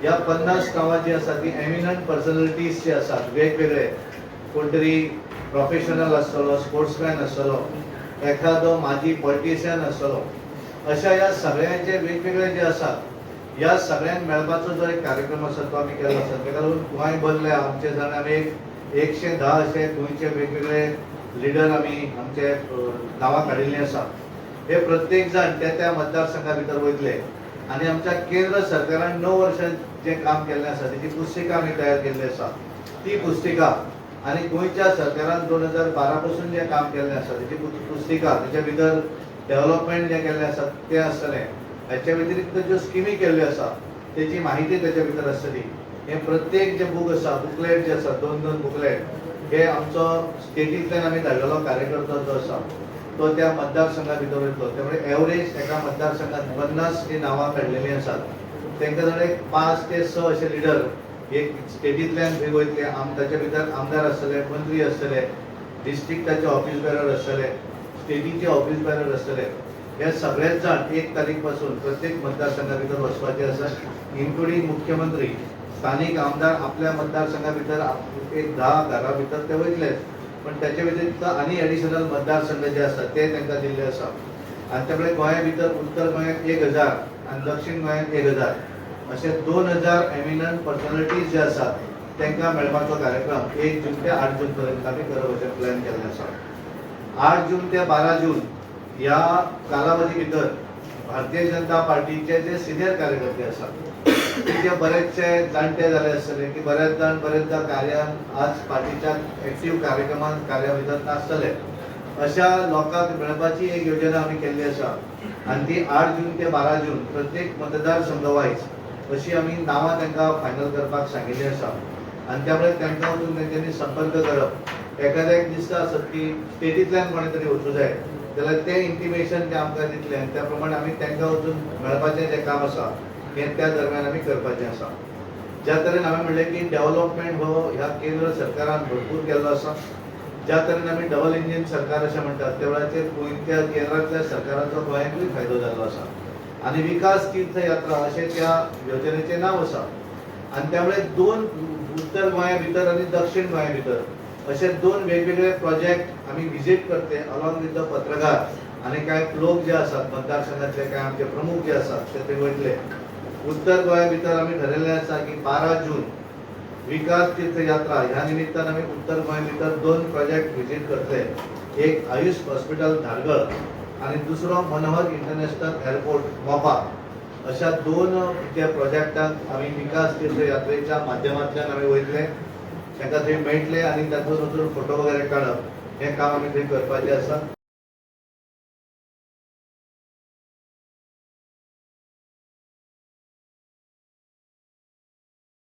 ह्या 50 गांवां जी आसा ती एमिनंट पर्सनॅलिटीज जे आसात वेगवेगळे, कोण तरी प्रोफेशनल आसतलो, स्पोर्ट्समॅन आसतलो, एखादो माजी पॉलिटिशियन आसतलो, अशा ह्या सगळ्यांचे वेगवेगळे जे आसात, ह्या सगळ्यांक मेळपाचो जो एक कार्यक्रम आसा तो आमी केलो आसा. ताका लागून गोंय भरले आमचे जण आमी 110 अशे गोंयचे वेगवेगळे लिडर आमी आमचे नांवां काडिल्लीं आसा. हे प्रत्येक जण त्या मतदारसंघा भितर वयतले आनी आमच्या केंद्र सरकारान 9 वर्सां जे काम केल्लें आसा तेची पुस्तिका आमी तयार केल्ली आसा. ती पुस्तिका आनी गोंयच्या सरकारान 2012 पासून जे काम केल्लें आसा तेची पुस्तिका, तेच्या भितर डेव्हलपमेंट जे केल्लें आसा तें आसतलें. हेच्या व्यतिरिक्त ज्यो स्किमी केल्ल्यो आसा तेची माहिती तेच्या भितर आसतली. हे प्रत्येक जे बूक आसा, बुकलेट जे आसा, 2-2 बुकलेट, हे आमचो स्टेटींतल्यान आमी धाडलेलो कार्यकर्तो जो आसा तो त्या मतदारसंघा भितर वयतलो. त्यामुळे एवरेज एका मतदारसंघात 50 जी नांवां काडलेलीं आसात. तांकां जण एक 5 ते 6 अशे लिडर एक स्टेटींतल्यान थंय वयतले. ताचे भितर आमदार आसतले, मंत्री आसतले, डिस्ट्रिक्टाचे ऑफिस बेरर आसतले, स्टेटीचे ऑफिस बेरर आसतले. हे सगळेच जण 1 तारीख पासून प्रत्येक मतदारसंघा भितर वचपाचे आसा, इन्क्लुडींग मुख्यमंत्री. स्थानिक आमदार आपल्या मतदारसंघा भितर एक 10 घरां भितर ते वयतलेच, पण त्याच्या व्यतिरिक्त आनी एडिशनल मतदारसंघ जे आसात ते तांकां दिल्ले आसा. आनी त्यामुळे गोंया भितर उत्तर गोंयांत 1000 आनी दक्षिण गोंयांत 1000 अशे 2000 एमिनंट पर्सनॅलिटीज जे आसात तांकां मेळपाचो कार्यक्रम 1 जून ते 8 जून पर्यंत आमी करप अशें प्लॅन केल्लें आसा. 8 जून ते 12 जून ह्या कालावधी भितर भारतीय जनता पार्टीचे जे सिनियर कार्यकर्ते आसात ते बरेचशे जाणटे जाले आसतले की बरेच जाण बरेचदा कार्यान आज पार्टीच्या एक्टिव्ह कार्या भितर नासतले. अशा लोकांक मेळपाची एक योजना आमी केल्ली आसा आनी ती 8 जून ते 12 जून प्रत्येक मतदारसंघ वायज अशी आमी नांवां तांकां फायनल करपाक सांगिल्लीं आसा. आनी त्यामुळे तांकां वचून तेंच्यांनी संपर्क करप. एखाद्याक दिसता आसत की स्टेटींतल्यान कोणे तरी वचूं जाय जाल्यार तें इंटिमेशन ते आमकां दितलें आनी त्या प्रमाणे आमी तांकां वचून मेळपाचें जें काम आसा हे त्या दरम्यान आमी करपाचें आसा. ज्या तरेन हांवें म्हणलें की डेव्हलपमेंट हो ह्या केंद्र सरकारान भरपूर केल्लो आसा. ज्या तरेन आमी डबल इंजीन सरकार अशें म्हणटात त्या वेळाचेर गोंयच्या केंद्रांतल्या सरकाराचो गोंयांकूय फायदो जाल्लो आसा. आनी विकास तीर्थ यात्रा अशें त्या योजनेचें नांव आसा. आनी त्यामुळे 2 उत्तर गोंया भितर आनी दक्षिण गोंया भितर अशे 2 वेगवेगळे प्रोजेक्ट आमी विजीट करते अलॉंग विथ द पत्रकार. आनी कांय लोक जे आसात मतदारसंघातले कांय आमचे प्रमुख जे आसात ते थंय वयतले. उत्तर गोंया भितर आमी ठरयल्लें आसा की 12 जून विकास तीर्थ यात्रा ह्या निमित्तान आमी उत्तर गोंया भितर 2 प्रोजेक्ट विजीट करतले. एक आयुष हॉस्पिटल धारगळ आनी दुसरो मनोहर इंटरनॅशनल एअरपोर्ट मोपा. अशा 2 जे प्रोजेक्टांक आमी विकास तीर्थ यात्रेच्या माध्यमांतल्यान आमी वयतले, तांकां थंय मेळटले आनी तातूंत वचून फोटो वगैरे काडप हें काम आमी थंय करपाचें आसा.